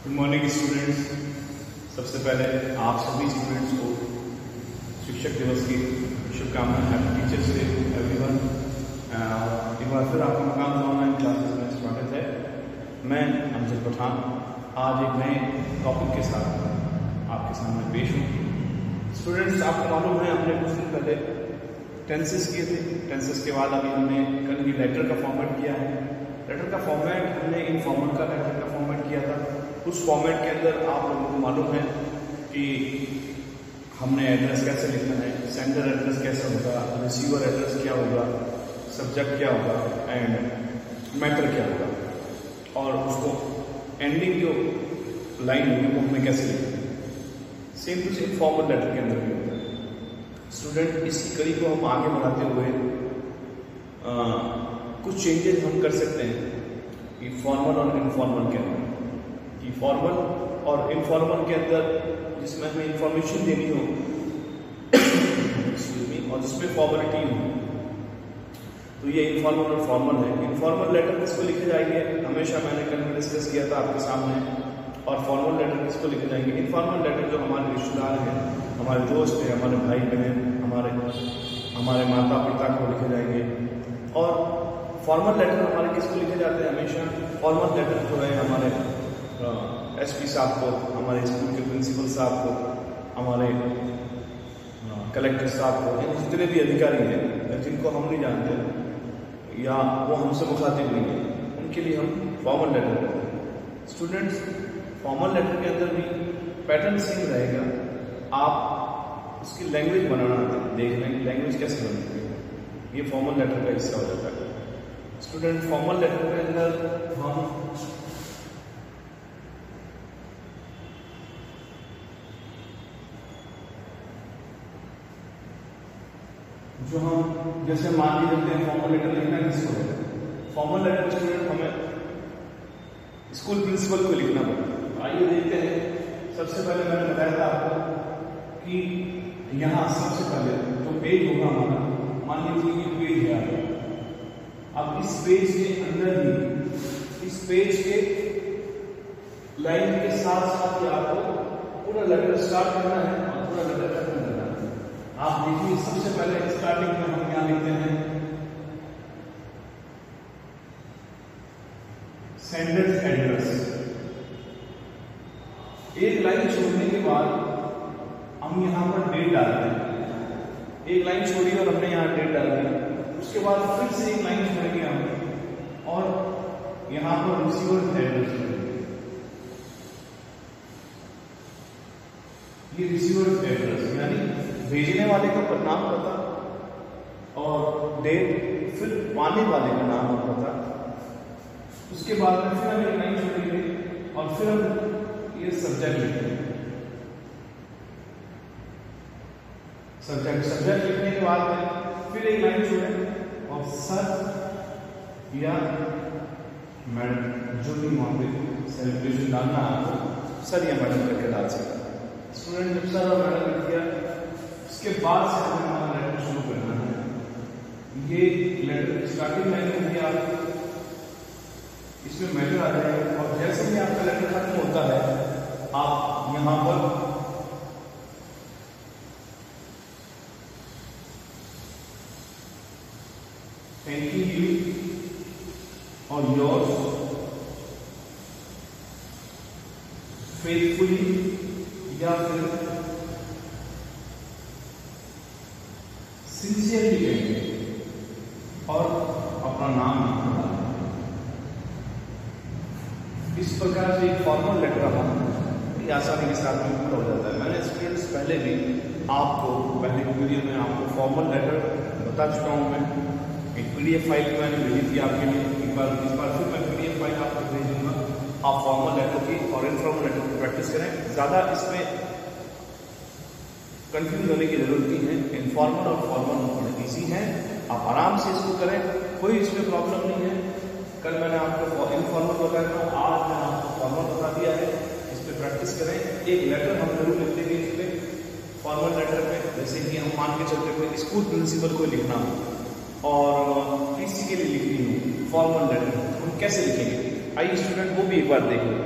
Good morning students. सबसे पहले आप सभी स्टूडेंट्स को शिक्षक दिवस की शुभकामनाएं। Happy teachers day everyone. एक बार फिर आपका मकाम ऑनलाइन क्लासेस में स्वागत है। मैं अमजद पठान आज एक नए टॉपिक के साथ आपके सामने पेश हूँ। स्टूडेंट्स, आपको मालूम है हमने कुछ दिन पहले टेंसेस किए थे। टेंसेस के बाद अभी हमने कल भी लेटर का फॉर्मेट किया है। लेटर का फॉर्मेट हमने इनफॉर्मल का लेटर का फॉर्मेट किया था। उस फॉर्मेट के अंदर आप लोगों को मालूम है कि हमने एड्रेस कैसे लिखना है, सेंडर एड्रेस कैसे होगा, रिसीवर एड्रेस क्या होगा, सब्जेक्ट क्या होगा एंड मैटर क्या होगा, और उसको एंडिंग जो लाइन होगी वो हमें कैसे लिखना है। Same to same formal letter के अंदर भी होता है। स्टूडेंट, इसी कड़ी को हम आगे बढ़ाते हुए कुछ चेंजेस हम कर सकते हैं कि फॉर्मल और इनफॉर्मल के अंदर। कि फॉर्मल और इनफॉर्मल के अंदर जिसमें हमें इंफॉर्मेशन देनी हो और जिसमें फॉर्मेलिटी हो, तो ये इनफॉर्मल और फॉर्मल है। इनफॉर्मल लेटर किसको लिखे जाएंगे, हमेशा मैंने कल में डिस्कस किया था आपके सामने। और फॉर्मल लेटर किसको लिखे जाएंगे, इनफॉर्मल लेटर जो हमारे रिश्तेदार हैं, हमारे दोस्त हैं, हमारे भाई बहन, हमारे माता पिता को लिखे जाएंगे। और फॉर्मल लेटर हमारे किसको लिखे जाते हैं, हमेशा फॉर्मल लेटर जो है हमारे एसपी साहब को, हमारे स्कूल के प्रिंसिपल साहब को, हमारे कलेक्टर साहब को, यानी जितने भी अधिकारी हैं जिनको हम नहीं जानते या वो हमसे मुखातिब नहीं है, उनके लिए हम फॉर्मल लेटर करते हैं। स्टूडेंट्स, फॉर्मल लेटर के अंदर भी पैटर्न सेम रहेगा। आप उसकी लैंग्वेज बनाना देख लें, लैंग्वेज कैसे बनती है, ये फॉर्मल लेटर का हिस्सा हो जाता है। स्टूडेंट, फॉर्मल लेटर के अंदर हम जैसे मान ली जाते हैं फॉर्मल लेटर लिखना किसको है, फॉर्मल लेटर स्टूडेंट हमें स्कूल प्रिंसिपल को लिखना पड़ता है। आइए देखते हैं। सबसे पहले मैंने बताया था आपको कि यहाँ सबसे पहले जो पेज होगा हमारा, मान लीजिए ये पेज है। अब इस पेज के अंदर ही, इस पेज के लाइन के साथ साथ ही आपको पूरा लेटर स्टार्ट करना है और पूरा लेटर खत्म करना है। आप देखिए, सबसे पहले स्टार्टिंग में हम यहाँ लिखते हैं सेंडर्स एड्रेस। एक लाइन छोड़ने के बाद हम यहाँ पर डेट डालते हैं। एक लाइन छोड़ी और हमने यहाँ डेट डाल दी। उसके बाद फिर से एक लाइन छोड़ेंगे हम और यहाँ पर रिसीवर एड्रेस। ये रिसीवर एड्रेस यानी भेजने वाले का नाम पता और डेट, फिर पाने वाले का नाम और पता। उसके बाद में फिर हम एक लाइन छोड़ेंगे और फिर हम ये सब्जेक्ट लिखेंगे। सब्जेक्ट लिखने के बाद में फिर एक लाइन छोड़ेंगे और सर या मैडम, जो भी वहां पे सेलिब्रेशन डालना आपको, सर या मैडम करके डाल सकते हैं। स्टूडेंट, जब सर और मैडम लिख दिया, उसके बाद से हमें हमारा लेटर शुरू करना है। ये लेटर स्टार्टिंग लाइन में भी आप इसमें मैटर आ जाएगा और जैसे ही आपका लेटर खत्म होता है, आप यहाँ पर थैंकिंग यू और योर्स फेथफुली या फिर सिंसियरली कहेंगे और अपना नाम लिखना। इस प्रकार से एक फॉर्मल लेटर हमारा आसानी के साथ में पूरा हो जाता है। मैंने स्टूडेंट्स पहले भी आपको पहले वीडियो में आपको फॉर्मल लेटर बता चुका हूँ। मैं एक PDF फाइल मैंने भेजी थी आपके लिए। इस बार फिर मैं PDF फाइल आपको भेज दूंगा। आप फॉर्मल लेटर की और इनफॉर्मल लेटर की प्रैक्टिस करें। ज़्यादा इसमें कंफ्यूज होने की जरूरत नहीं है। इनफॉर्मल और फॉर्मल बड़े ईजी हैं, आप आराम से इसको करें, कोई इसमें प्रॉब्लम नहीं है। कल मैंने आपको इनफॉर्मल बताया था, आज मैंने आपको फॉर्मल बता दिया है। इस पर प्रैक्टिस करें। एक लेटर हम जरूर लिख देंगे इस पर फॉर्मल लेटर में। जैसे कि हम मान के चलते हुए स्कूल प्रिंसिपल को लिखना हो और किसी के लिए लिखनी हो फॉर्मल लेटर, हम कैसे लिखेंगे? आइए स्टूडेंट, वो भी एक बार देख लें।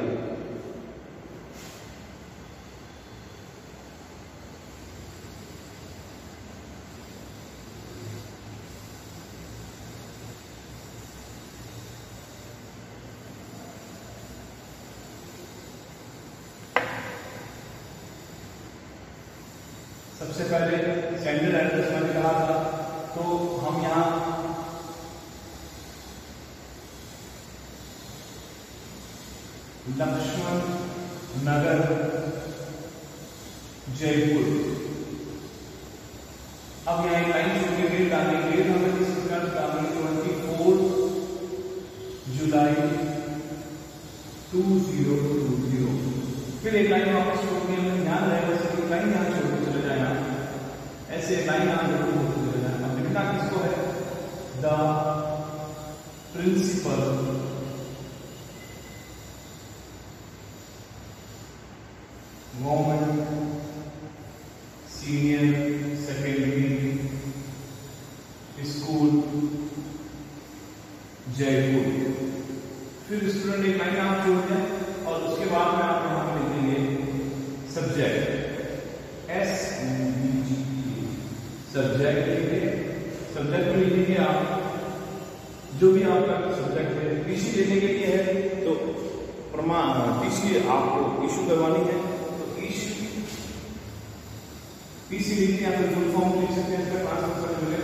सबसे पहले सेंडर एड्रेस मैंने कहा था, तो हम यहाँ लक्ष्मण नगर जयपुर। अब यहाँ एक लाइन छोड़ के डेट डालेंगे, डेट हमें किस प्रकार डालेंगे, 24 जुलाई 2020। फिर एक लाइन वापस छोड़ के हमें ध्यान रहेगा, एक लाइन यहाँ छोड़ के चले जाए, ऐसे लाइन यहाँ छोड़ के चले जाए। अब लिखना किसको है, the principal government senior secondary school Jaipur. फिर स्टूडेंट एक लाइन आप छोड़ दें और उसके बाद में आप यहां पर लिखेंगे सब्जेक्ट, SUBJECT, सब्जेक्ट लिखेंगे। सब्जेक्ट में लिखेंगे आप जो भी आपका सब्जेक्ट है। पीसी लेने के लिए है तो प्रमाण पीसी आपको इशू करवानी है, पीसी लिखते हैं, फिर फुल फॉर्म लिख सकते हैं, इसका ट्रांसलेशन मिले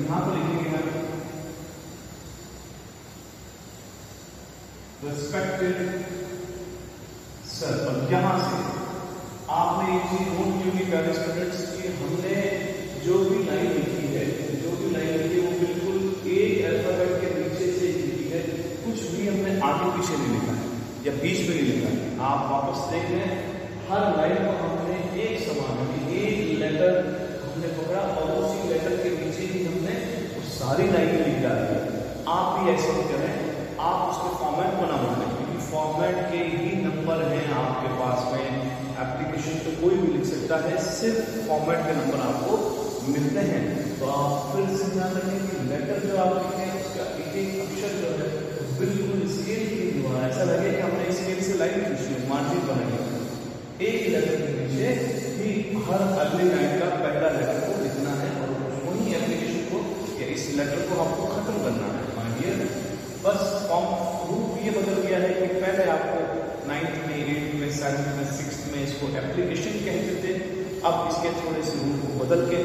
यहां पर लिखेंगे हम रिस्पेक्टेड सर। और यहां से आपने एक चीज नोट की होगी प्यारे स्टूडेंट्स कि हमने जो भी लाइन लिखी है, वो बिल्कुल एक अल्फाबेट के नीचे से लिखी है, कुछ भी हमने आगे पीछे नहीं लिखा है या बीच में नहीं लिखा है। आप वापस देख लें, हर लाइन को हमने एक समान एक लेटर हमने पकड़ा और उसी लेटर के नीचे ही हमने वो सारी लाइनें लिख डाली है। आप भी ऐसे ही करें, आप उसके फॉर्मेट बना लें, क्योंकि फॉर्मेट के ही नंबर हैं आपके पास में। एप्लीकेशन तो कोई भी लिख सकता है, सिर्फ फॉर्मेट के नंबर आपको मिलते हैं। तो आप फिर से ध्यान रखें कि लेटर जो आप लिखें उसका एक एक अक्षर जो है बिल्कुल स्केल की हुआ, ऐसा लगे कि हमने स्केल से लाइन खींची है, मार्जिन बनाई। एक लेटर के नीचे ही हर अगले लाइन का पहला लेटर को लिखना है और वही एप्लीकेशन को या इस लेटर को आपको खत्म करना है। मानिए बस फॉर्म रूप ये बदल गया है कि पहले आपको 9th में, 8th में, 7th में, 6th में इसको एप्लीकेशन कहते थे, अब इसके थोड़े से रूल को बदल के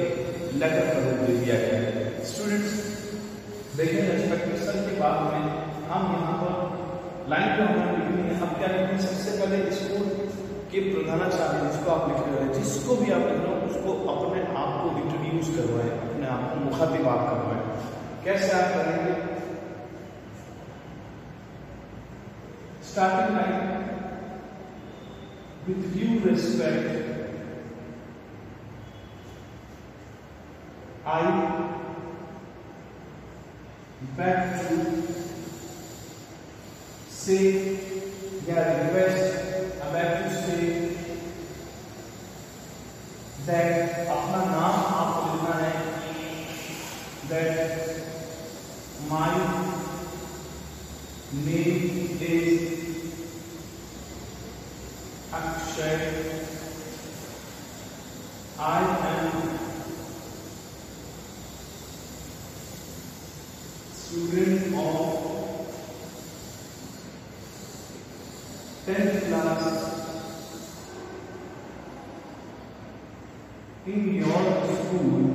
लेटर का रूप दे दिया गया है। स्टूडेंट्स देखिए, रेस्पेक्टिव सर के बाद में हम यहाँ पर लाइन पे हमारे लिखनी है। अब क्या लिखनी है, सबसे पहले स्कूल के प्रधानाचार्य जिसको आप लिख रहे हो, जिसको भी आप लिख रहे हो उसको अपने आप को इंट्रोड्यूस करवाएं, अपने आप को मुखातिब आप करवाएं। कैसे आप करेंगे, starting line with due respect I beg to say या रिक्वेस्ट that अपना नाम आपको लिखना है, that my name is Akshay, I am student of 10th class in your school,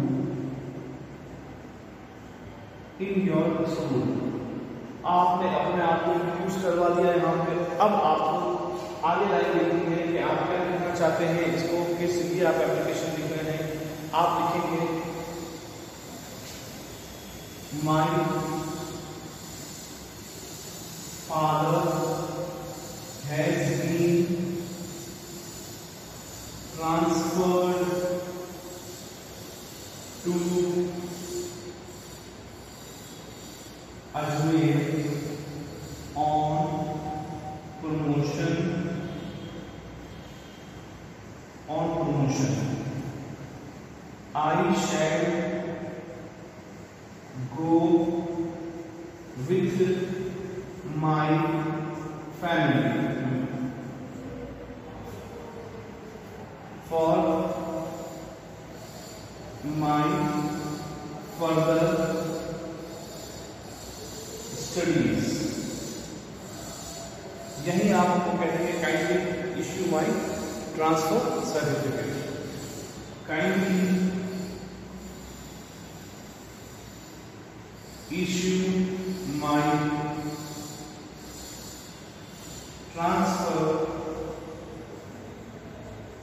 आपने अपने आप को इंट्रोड्यूस करवा दिया यहाँ पे। अब आपको आगे लाइन लिखनी है कि आप क्या लिखना चाहते हैं, इसको किस लिए आप एप्लीकेशन लिख रहे हैं। आप लिखेंगे my father has been transferred to Ajmer on promotion. I shall go with my family for my further studies. यही आपको कहेंगे kindly issue my transfer certificate, kindly issue my transfer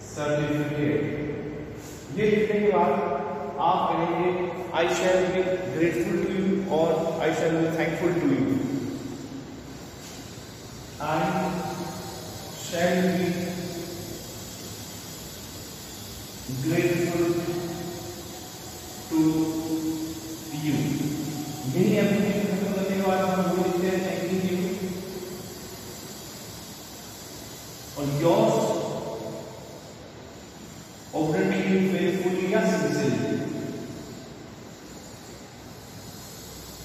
certificate। ये लिखने के बाद आप कहेंगे I shall be grateful to you और I shall be thankful to you। I shall be grateful to you। यही एप्लीकेशन खत्म करने के बाद हम वो लिखते हैं थैंक यू और योर्स ऑब्डिनेटली फेथफुली या सिंसियरली,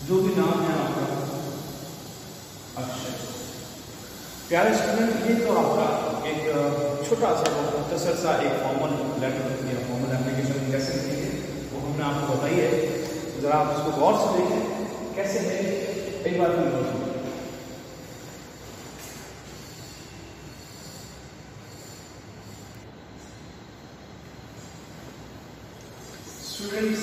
जो भी नाम है आपका अक्षय। प्यारे स्टूडेंट, ये तो आपका एक छोटा सा मुख्तसर सा एक फॉर्मल लेटर या फॉर्मल एप्लीकेशन कैसे लिखेंगे वो हमने आपको बताई है। जरा आप इसको गौर से देखें कैसे है। एक बार फिर गौर से स्टूडेंट्स,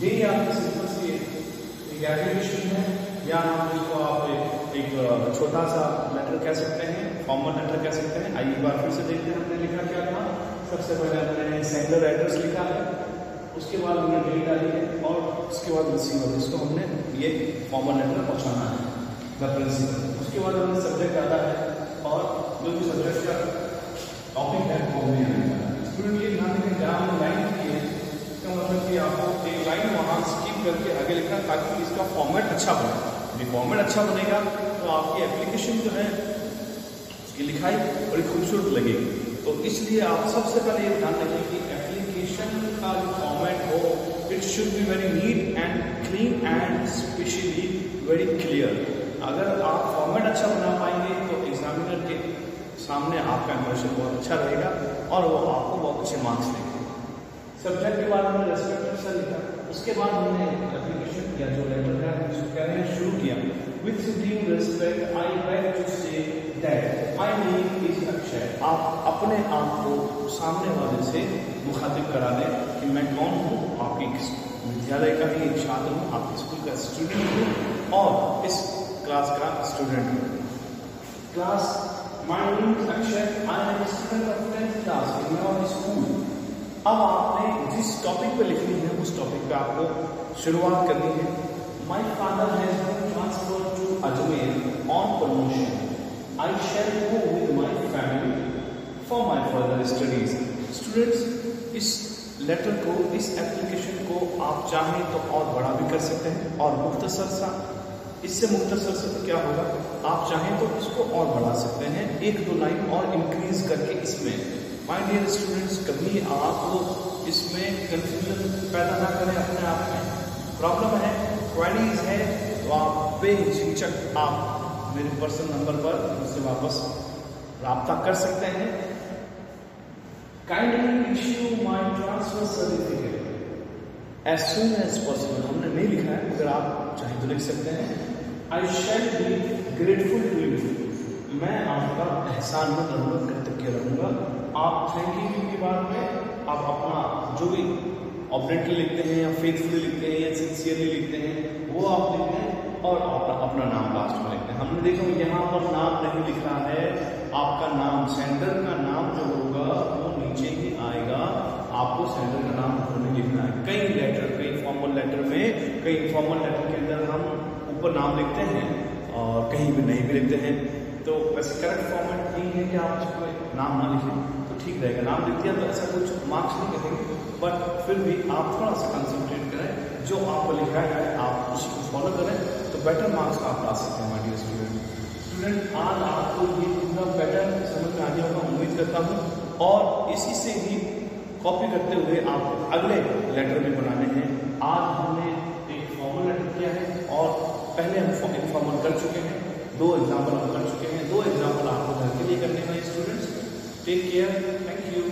यही आपके सिंपल सी एक एप्लीकेशन है या हम इसको आप एक छोटा सा लेटर कह सकते हैं, फॉर्मल लेटर कह सकते हैं। आइए एक बार फिर से देखते हैं हमने लिखा क्या था। सबसे पहले हमने सेंडर एड्रेस लिखा है, उसके बाद हमने डेट डाली है और उसके बाद रिसीवर, जिसको हमने ये फॉर्मल लेटर पहुंचाना है द प्रिंसिपल। उसके बाद हमने सब्जेक्ट डाला है और जो भी सब्जेक्ट का टॉपिक है वो हमने आएगा। स्टूडेंट ये ध्यान रखें जहाँ हमने लाइन की है इसका मतलब कि आपको एक लाइन वहाँ स्किप करके आगे लिखना ताकि इसका फॉर्मेट अच्छा बने। यदि फॉर्मेट अच्छा बनेगा तो आपकी एप्लीकेशन जो है उसकी लिखाई बड़ी खूबसूरत लगेगी। तो इसलिए आप सबसे पहले ये ध्यान रखें कि एप्लीकेशन का जो फॉर्मेट हो it should be very neat and clean and specially very clear. अगर आप फॉर्मेट अच्छा बना पाएंगे तो एग्जामिनर के सामने आपका इंप्रेशन बहुत अच्छा रहेगा और वो आपको बहुत अच्छे मार्क्स देंगे। सब्जेक्ट के बाद हमने रेस्पेक्टेड सर लिखा, उसके बाद हमने एप्लीकेशन किया जो लेटर है उसको कहने शुरू किया। With due respect I beg to say that my name is Akshay. आप अपने आप को सामने वाले से मुखातिब करा दें कि मैं कौन हूँ, आपकी विद्यालय का ही एक छात्र हूँ, आपके स्कूल का स्टूडेंट हूँ और इस क्लास का स्टूडेंट हूँ। Class my name is Akshay, I am a student of 10th class in your school. अब आपने जिस टॉपिक पे लिखनी है उस टॉपिक पे आपको शुरुआत करनी है। My father has been transferred to Ajmer on promotion. I shall go with my family for my further studies. Students, इस लेटर को, इस एप्लीकेशन को आप चाहें तो और बड़ा भी कर सकते हैं और मुख्तसर सा, इससे मुख्तसर से तो क्या होगा, आप चाहें तो इसको और बढ़ा सकते हैं, एक दो लाइन और इंक्रीज करके इसमें। माय डियर स्टूडेंट्स, कभी आप इसमें कंफ्यूजन पैदा ना करें अपने आप में। प्रॉब्लम है, क्वेरीज है तो आप बेझिझक आप मेरे पर्सनल नंबर पर मुझसे वापस राब्ता कर सकते हैं। Kindly issue my transfer certificate as soon as possible. हमने नहीं लिखा है, अगर आप चाहें तो लिख सकते हैं। I shall be grateful to you. मैं आपका एहसानमंद रहूंगा, कृतज्ञ रहूंगा। आप थैंक यू के बाद में आप अपना जो भी ऑब्डिनेटली लिखते हैं या फेथफुली लिखते हैं या सिंसियरली लिखते हैं वो आप लिखते हैं और अपना नाम लास्ट में लिखते हैं। हमने देखा यहाँ पर नाम नहीं लिख रहा है, आपका नाम, सेंडर का नाम जो होगा वो नीचे ही आएगा। आपको सेंडर का नाम ऊपर नहीं लिखना है। कई लेटर, कई फॉर्मल लेटर में, कई फॉर्मल लेटर के अंदर हम ऊपर नाम लिखते हैं और कहीं भी नहीं भी लिखते हैं। तो वैसे करेक्ट फॉर्मेट यही है कि आप उसको नाम ना लिखें तो ठीक रहेगा। नाम लिख दिया तो ऐसा कुछ मार्क्स नहीं कटेंगे, बट फिर भी आप थोड़ा सा कंसंट्रेट करें, जो आपको लिखा है आप उसी को फॉलो करें तो बेटर मार्क्स आप ला सकते हैं। माय डियर स्टूडेंट, आज आपको ये पूरा पैटर्न समझ में आने होगा उम्मीद करता हूँ और इसी से ही कॉपी करते हुए आप अगले लेटर भी बनाने हैं। आज हमने एक फॉर्मल लेटर किया है और पहले हम इनफॉर्मल कर चुके हैं, 2 एग्जाम्पल हम कर चुके हैं। 2 एग्जाम्पल आपको घर के लिए करने हैं students. Take care, thank you.